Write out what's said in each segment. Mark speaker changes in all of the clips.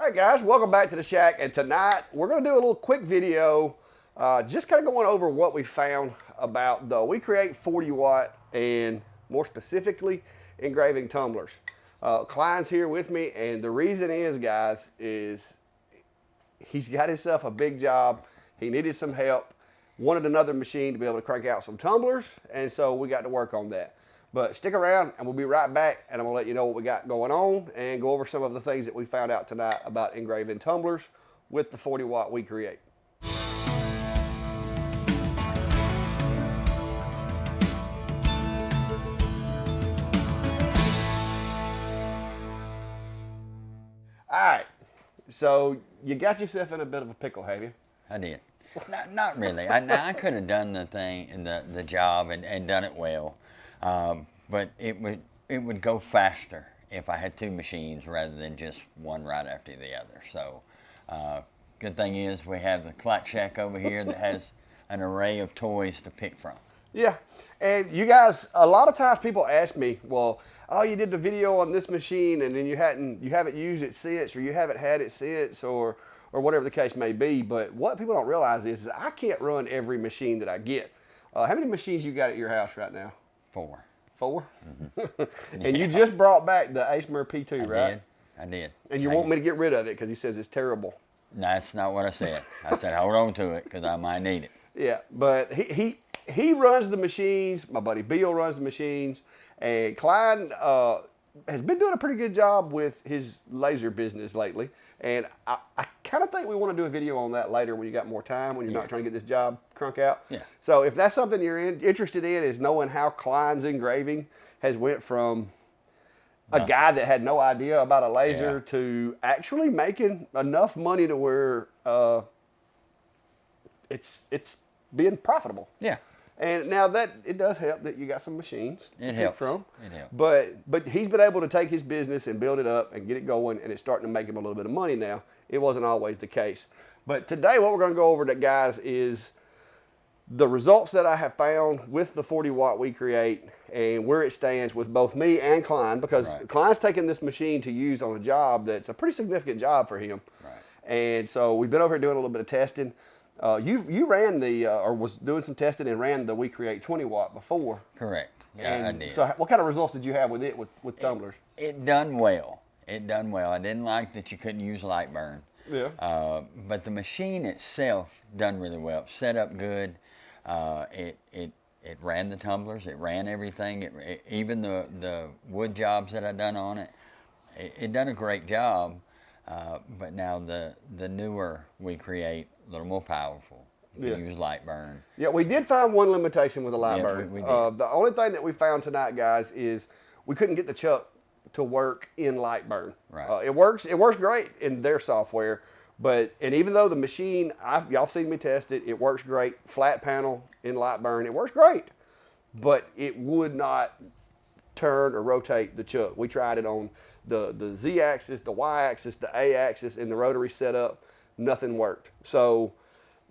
Speaker 1: All right, guys, welcome back to the shack. And tonight we're going to do a little quick video, just kind of going over what we found about the WeCreat 40 watt and more specifically engraving tumblers. Klein's here with me, and the reason is, guys, is he's got himself a big job. He needed some help, wanted another machine to be able to crank out some tumblers, and so we got to work on that. But stick around and we'll be right back, and I'm gonna let you know what we got going on and go over some of the things that we found out tonight about engraving tumblers with the 40 watt WeCreat. All right, so you got yourself in a bit of a pickle, have you?
Speaker 2: I did. Not really. I could have done the job and done it well. But it would go faster if I had two machines rather than just one right after the other. So good thing is we have the clock shack over here that has an array of toys to pick from.
Speaker 1: Yeah, and you guys, a lot of times people ask me, well, oh, you did the video on this machine and then you haven't used it since, or you haven't had it since, or whatever the case may be. But what people don't realize is I can't run every machine that I get. How many machines you got at your house right now?
Speaker 2: 4.
Speaker 1: 4? Mm-hmm. And you just brought back the Asmer P2, right?
Speaker 2: I did.
Speaker 1: And you want me to get rid of it because he says it's terrible.
Speaker 2: No, that's not what I said. I said hold on to it because I might need it.
Speaker 1: Yeah, but he runs the machines. My buddy Bill runs the machines. And Klein has been doing a pretty good job with his laser business lately. And I kind of think we want to do a video on that later when you got more time, when you're not trying to get this job crunk out.
Speaker 2: Yeah.
Speaker 1: So if that's something you're interested in, is knowing how Klein's engraving has went from a guy that had no idea about a laser to actually making enough money to where it's being profitable.
Speaker 2: Yeah.
Speaker 1: And now that it does help that you got some machines to pick from.
Speaker 2: It helps.
Speaker 1: But he's been able to take his business and build it up and get it going, and it's starting to make him a little bit of money now. It wasn't always the case. But today what we're going to go over, guys, is the results that I have found with the 40 watt WeCreat and where it stands with both me and Klein, because Klein's taking this machine to use on a job that's a pretty significant job for him.
Speaker 2: Right.
Speaker 1: And so we've been over here doing a little bit of testing. You ran or was doing some testing and ran the WeCreat 20 watt before.
Speaker 2: Correct. Yeah, I did.
Speaker 1: So what kind of results did you have with it, with tumblers?
Speaker 2: It done well. It done well. I didn't like that you couldn't use light burn.
Speaker 1: Yeah.
Speaker 2: But the machine itself done really well. Set up good. It ran the tumblers. It ran everything. Even the wood jobs that I done on it. It done a great job. But now the newer WeCreat, a little more powerful. You can use light burn.
Speaker 1: Yeah, we did find one limitation with the light burn.
Speaker 2: We did.
Speaker 1: The only thing that we found tonight, guys, is we couldn't get the chuck to work in light burn.
Speaker 2: Right.
Speaker 1: It works great in their software, and even though the machine, y'all seen me test it, it works great. Flat panel in light burn, it works great, but it would not turn or rotate the chuck. We tried it on the Z-axis, the Y-axis, the A-axis, and the rotary setup. Nothing worked. So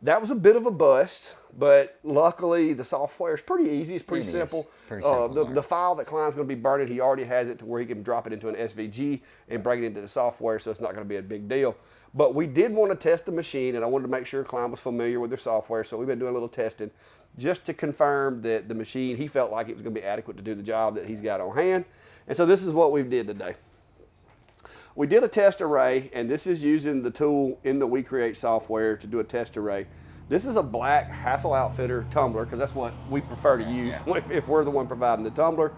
Speaker 1: that was a bit of a bust, but luckily the software is pretty easy. It's pretty simple. The file that Klein's going to be burning, he already has it to where he can drop it into an SVG and bring it into the software, so it's not going to be a big deal. But we did want to test the machine, and I wanted to make sure Klein was familiar with their software, so we've been doing a little testing just to confirm that the machine, he felt like it was going to be adequate to do the job that he's got on hand. And so this is what we did today. We did a test array, and this is using the tool in the WeCreat software to do a test array. This is a black Hassel Outfitter tumbler, because that's what we prefer to use if we're the one providing the tumbler.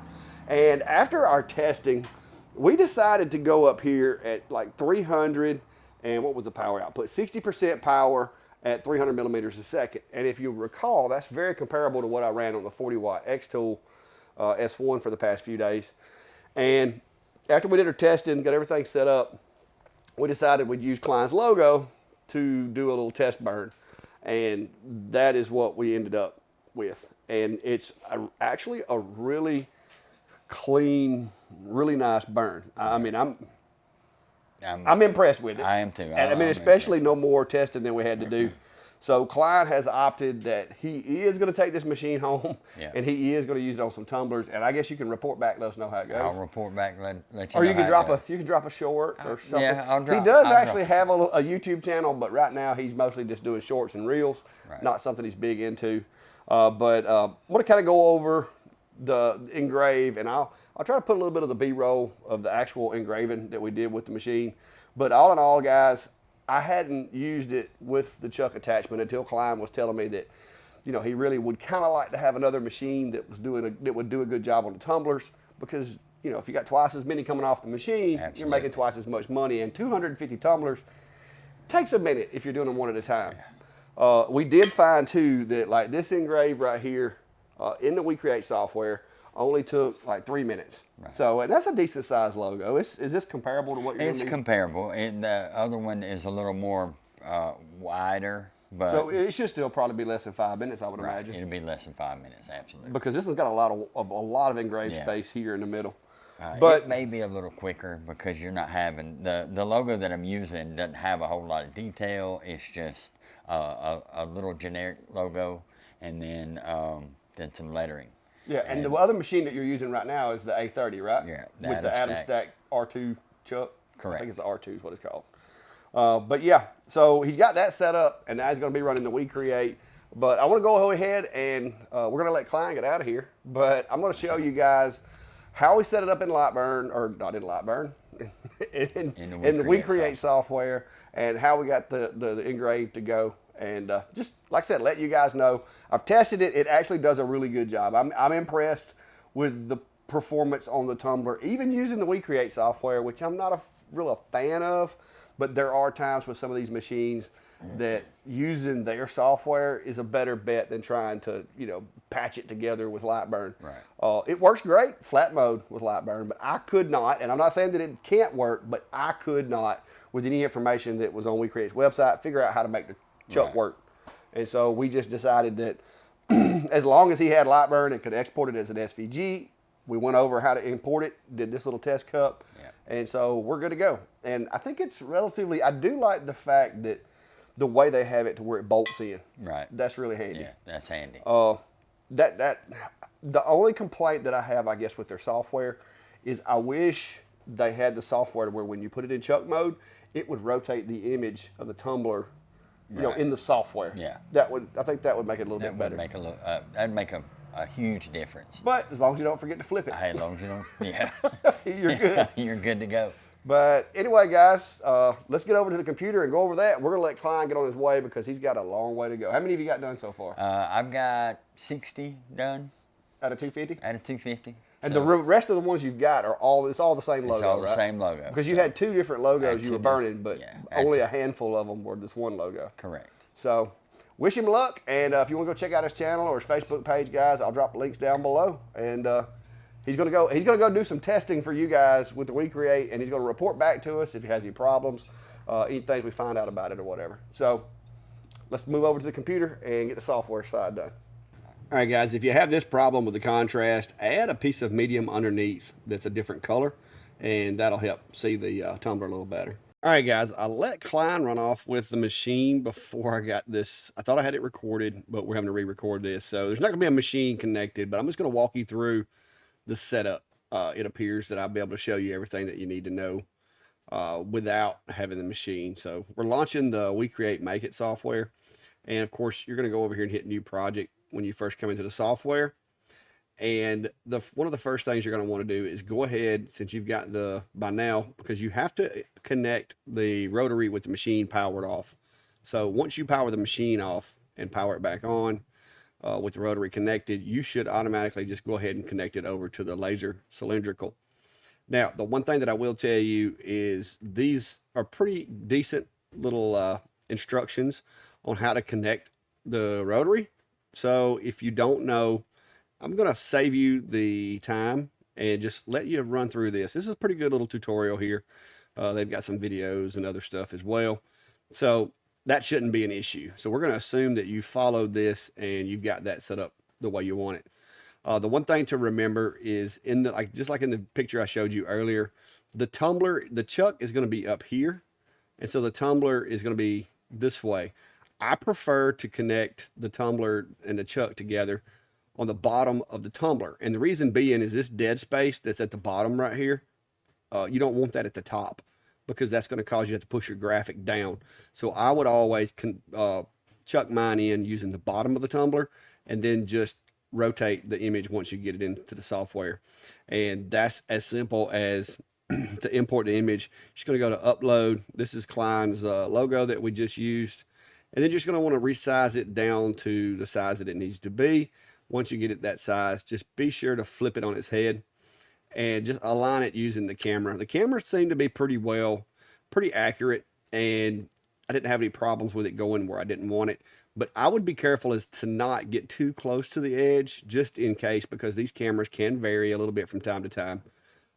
Speaker 1: And after our testing, we decided to go up here at like 300, and what was the power output? 60% power at 300 millimeters a second. And if you recall, that's very comparable to what I ran on the 40 watt X-Tool S1 for the past few days. And after we did our testing, got everything set up, we decided we'd use Klein's logo to do a little test burn. And that is what we ended up with. And it's actually a really clean, really nice burn. I mean, I'm impressed with it.
Speaker 2: I am too.
Speaker 1: And I mean, especially no more testing than we had to do. So Klein has opted that he is going to take this machine home,
Speaker 2: Yeah.
Speaker 1: and he is going to use it on some tumblers. And I guess you can report back, let us know how it goes.
Speaker 2: I'll report back, let you
Speaker 1: Or
Speaker 2: know
Speaker 1: you can
Speaker 2: how it
Speaker 1: drop a short or something.
Speaker 2: Yeah, I'll drop.
Speaker 1: He does
Speaker 2: I'll
Speaker 1: actually
Speaker 2: drop
Speaker 1: have a YouTube channel, but right now he's mostly just doing shorts and reels.
Speaker 2: Right.
Speaker 1: Not something he's big into. But I want to kind of go over the engrave, and I'll try to put a little bit of the B-roll of the actual engraving that we did with the machine. But all in all, guys, I hadn't used it with the chuck attachment until Klein was telling me that, you know, he really would kind of like to have another machine that would do a good job on the tumblers, because, you know, if you got twice as many coming off the machine,
Speaker 2: Absolutely.
Speaker 1: you're making twice as much money. And 250 tumblers takes a minute if you're doing them one at a time. We did find too that like this engrave right here in the WeCreat software only took like 3 minutes. Right. So and that's a decent sized logo. Is this comparable to what you're
Speaker 2: It's comparable. The other one is a little more wider. But
Speaker 1: so it should still probably be less than 5 minutes, I would imagine.
Speaker 2: It'll be less than 5 minutes, absolutely.
Speaker 1: Because this has got a lot of engraved space here in the middle.
Speaker 2: But it may be a little quicker because you're not having the logo that I'm using doesn't have a whole lot of detail. It's just a little generic logo and then some lettering.
Speaker 1: Yeah, and the other machine that you're using right now is the A30, right?
Speaker 2: Yeah,
Speaker 1: with the Adam Stack R2 chuck.
Speaker 2: Correct.
Speaker 1: I think it's the R2 is what it's called. But yeah, so he's got that set up, and now he's going to be running the WeCreat. But I want to go ahead and we're going to let Klein get out of here. But I'm going to show you guys how we set it up in Lightburn, or not in Lightburn, in the WeCreat software, and how we got the engrave to go. And just like I said, let you guys know. I've tested it. It actually does a really good job. I'm impressed with the performance on the Tumbler, even using the WeCreat software, which I'm not a real fan of. But there are times with some of these machines that using their software is a better bet than trying to, you know, patch it together with Lightburn.
Speaker 2: Right.
Speaker 1: It works great, flat mode with Lightburn, but I could not, and I'm not saying that it can't work, but I could not, with any information that was on WeCreat's website, figure out how to make the chuck work. And so we just decided that as long as he had Lightburn and could export it as an SVG, we went over how to import it, did this little test cup, and so we're good to go. And I think it's relatively, I do like the fact that the way they have it to where it bolts in.
Speaker 2: Right.
Speaker 1: That's really handy.
Speaker 2: Yeah, that's handy.
Speaker 1: The only complaint that I have, I guess, with their software is I wish they had the software to where when you put it in chuck mode, it would rotate the image of the tumbler, you know, in the software.
Speaker 2: Yeah.
Speaker 1: I think that would make it a little bit better.
Speaker 2: That'd make a huge difference.
Speaker 1: But as long as you don't forget to flip it.
Speaker 2: Hey, as long as you don't, yeah.
Speaker 1: You're good.
Speaker 2: You're good to go.
Speaker 1: But anyway, guys, let's get over to the computer and go over that. We're going to let Klein get on his way because he's got a long way to go. How many have you got done so far?
Speaker 2: I've got 60 done.
Speaker 1: Out of 250?
Speaker 2: Out of 250.
Speaker 1: And the rest of the ones you've got it's all the same logo,
Speaker 2: It's all
Speaker 1: right?
Speaker 2: the same logo.
Speaker 1: Because you had two different logos you were burning, but only a handful of them were this one logo.
Speaker 2: Correct.
Speaker 1: So wish him luck. And if you want to go check out his channel or his Facebook page, guys, I'll drop the links down below. And he's gonna go do some testing for you guys with the WeCreat, and he's gonna report back to us if he has any problems, anything we find out about it or whatever. So let's move over to the computer and get the software side done. All right, guys, if you have this problem with the contrast, add a piece of medium underneath that's a different color, and that'll help see the tumbler a little better. All right, guys, I let Klein run off with the machine before I got this. I thought I had it recorded, but we're having to re-record this. So there's not gonna be a machine connected, but I'm just gonna walk you through the setup. It appears that I'll be able to show you everything that you need to know without having the machine. So we're launching the WeCreat Make It software. And of course, you're going to go over here and hit new project when you first come into the software. And one of the first things you're going to want to do is go ahead, since you've got by now, because you have to connect the rotary with the machine powered off. So once you power the machine off and power it back on, with the rotary connected, you should automatically just go ahead and connect it over to the laser cylindrical. Now, the one thing that I will tell you is these are pretty decent little instructions on how to connect the rotary. So if you don't know, I'm going to save you the time and just let you run through this. This is a pretty good little tutorial here. They've got some videos and other stuff as well. So that shouldn't be an issue. So we're going to assume that you followed this and you've got that set up the way you want it. The one thing to remember is just like in the picture I showed you earlier, the tumbler, the chuck is going to be up here. And so the tumbler is going to be this way. I prefer to connect the tumbler and the chuck together on the bottom of the tumbler. And the reason being is this dead space that's at the bottom right here, you don't want that at the top because that's going to cause you to have to push your graphic down. So I would always chuck mine in using the bottom of the tumbler and then just rotate the image once you get it into the software. And that's as simple as to import the image. Just going to go to upload. This is Klein's logo that we just used. And then you're just going to want to resize it down to the size that it needs to be. Once you get it that size, just be sure to flip it on its head and just align it using the camera. The camera seemed to be pretty accurate, and I didn't have any problems with it going where I didn't want it. But I would be careful as to not get too close to the edge, just in case, because these cameras can vary a little bit from time to time.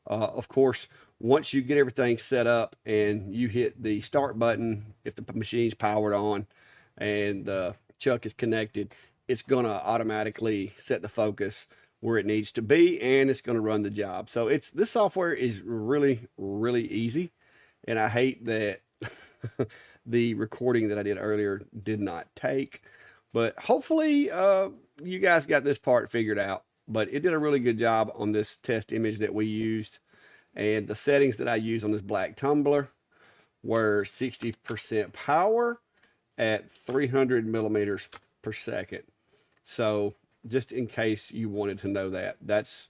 Speaker 1: Of course, once you get everything set up and you hit the start button, if the machine's powered on and the chuck is connected, it's going to automatically set the focus where it needs to be, and it's going to run the job. So this software is really, really easy, and I hate that the recording that I did earlier did not take, but hopefully you guys got this part figured out. But it did a really good job on this test image that we used, and the settings that I used on this black tumbler were 60% power at 300 millimeters per second. So just in case you wanted to know that, that's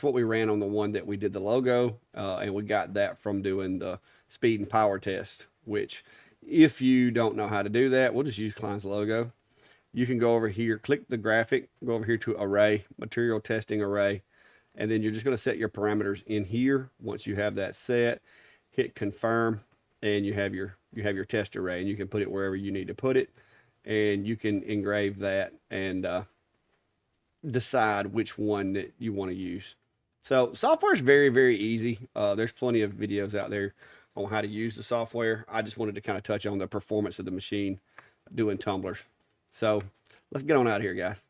Speaker 1: what we ran on the one that we did the logo, and we got that from doing the speed and power test, which if you don't know how to do that, we'll just use Klein's logo. You can go over here, click the graphic, go over here to array, material testing array, and then you're just going to set your parameters in here. Once you have that set, hit confirm, and you have your test array, and you can put it wherever you need to put it, and you can engrave that and decide which one that you want to use. So software is very, very easy. There's plenty of videos out there on how to use the software. I just wanted to kind of touch on the performance of the machine doing tumblers. So let's get on out of here, guys.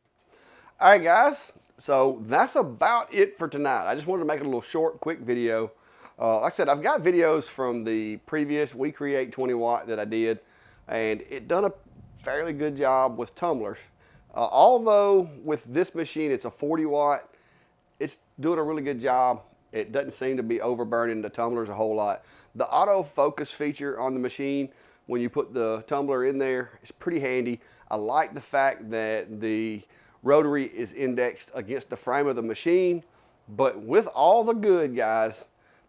Speaker 1: All right, guys. So that's about it for tonight. I just wanted to make a little short, quick video. Like I said, I've got videos from the previous WeCreat 20 watt that I did, and it done a fairly good job with tumblers. Although with this machine, it's a 40 watt, it's doing a really good job. It doesn't seem to be overburning the tumblers a whole lot. The autofocus feature on the machine, when you put the tumbler in there, is pretty handy. I like the fact that the rotary is indexed against the frame of the machine. But with all the good, guys,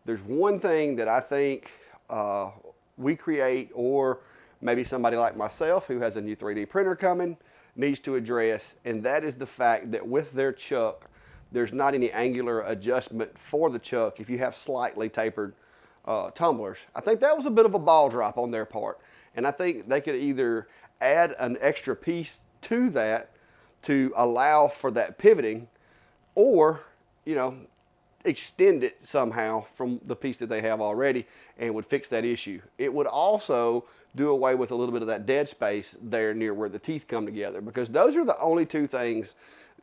Speaker 1: there's one thing that I think WeCreat, or maybe somebody like myself who has a new 3D printer coming, needs to address, and that is the fact that with their chuck, there's not any angular adjustment for the chuck if you have slightly tapered tumblers. I think that was a bit of a ball drop on their part, and I think they could either add an extra piece to that to allow for that pivoting, or, you know, extend it somehow from the piece that they have already, and would fix that issue. It would also do away with a little bit of that dead space there near where the teeth come together, because those are the only two things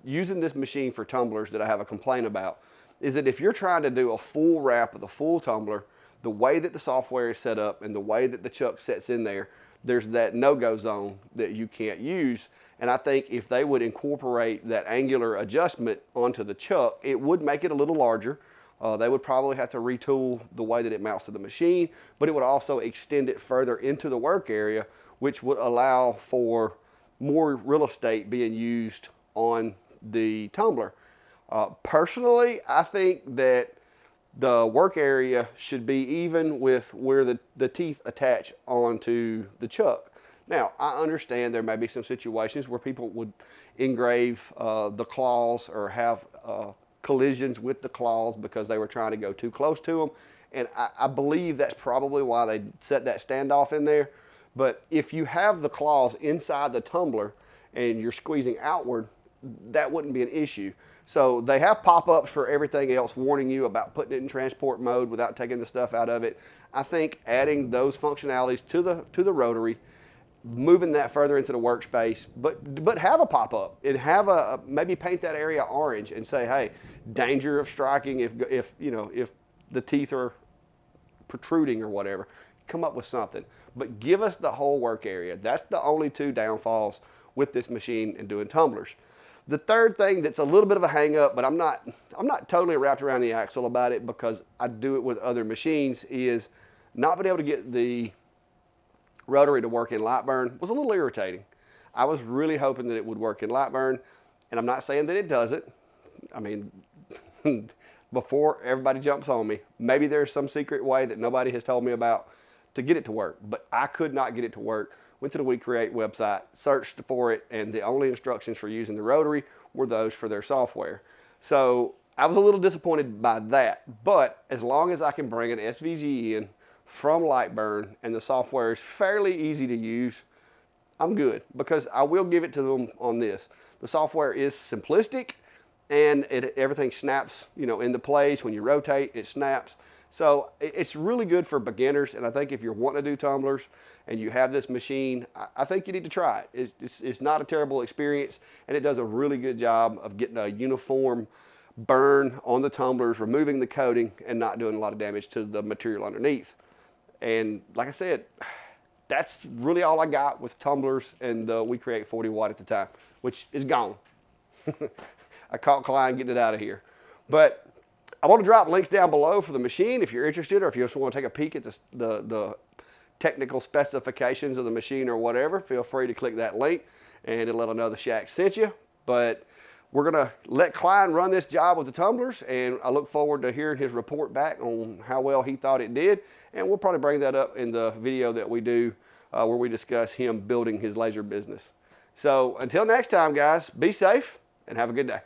Speaker 1: using this machine for tumblers that I have a complaint about. Is that if you're trying to do a full wrap of the full tumbler, the way that the software is set up and the way that the chuck sets in there, there's that no-go zone that you can't use. And I think if they would incorporate that angular adjustment onto the chuck, it would make it a little larger. They would probably have to retool the way that it mounts to the machine, but it would also extend it further into the work area, which would allow for more real estate being used on the tumbler. Personally, I think that the work area should be even with where the teeth attach onto the chuck. Now, I understand there may be some situations where people would engrave the claws or have collisions with the claws because they were trying to go too close to them. And I believe that's probably why they set that standoff in there. But if you have the claws inside the tumbler and you're squeezing outward, that wouldn't be an issue. So they have pop-ups for everything else warning you about putting it in transport mode without taking the stuff out of it. I think adding those functionalities to the rotary, moving that further into the workspace, but have a pop-up and have a maybe paint that area orange and say, hey, danger of striking if the teeth are protruding or whatever. come up with something. But give us the whole work area. That's the only two downfalls with this machine and doing tumblers. The third thing that's a little bit of a hang up, but I'm not totally wrapped around the axle about it because I do it with other machines, is not being able to get the rotary to work in Lightburn was a little irritating. I was really hoping that it would work in Lightburn, and I'm not saying that it doesn't. I mean, before everybody jumps on me, maybe there's some secret way that nobody has told me about to get it to work, but I could not get it to work. Went to the WeCreat website, searched for it, and the only instructions for using the rotary were those for their software. So I was a little disappointed by that, but as long as I can bring an SVG in from Lightburn and the software is fairly easy to use, I'm good, because I will give it to them on this. The software is simplistic, and everything snaps, into place. When you rotate, it snaps. So it's really good for beginners, and I think if you're wanting to do tumblers and you have this machine, I think you need to try it. It's not a terrible experience, and it does a really good job of getting a uniform burn on the tumblers, removing the coating, and not doing a lot of damage to the material underneath. And like I said, that's really all I got with tumblers and the WeCreat 40 watt at the time, which is gone. I caught Klein getting it out of here. But I want to drop links down below for the machine if you're interested, or if you just want to take a peek at the technical specifications of the machine or whatever. Feel free to click that link and it'll let them know the shack sent you. But we're going to let Klein run this job with the tumblers, and I look forward to hearing his report back on how well he thought it did. And we'll probably bring that up in the video that we do where we discuss him building his laser business. So until next time, guys, be safe and have a good day.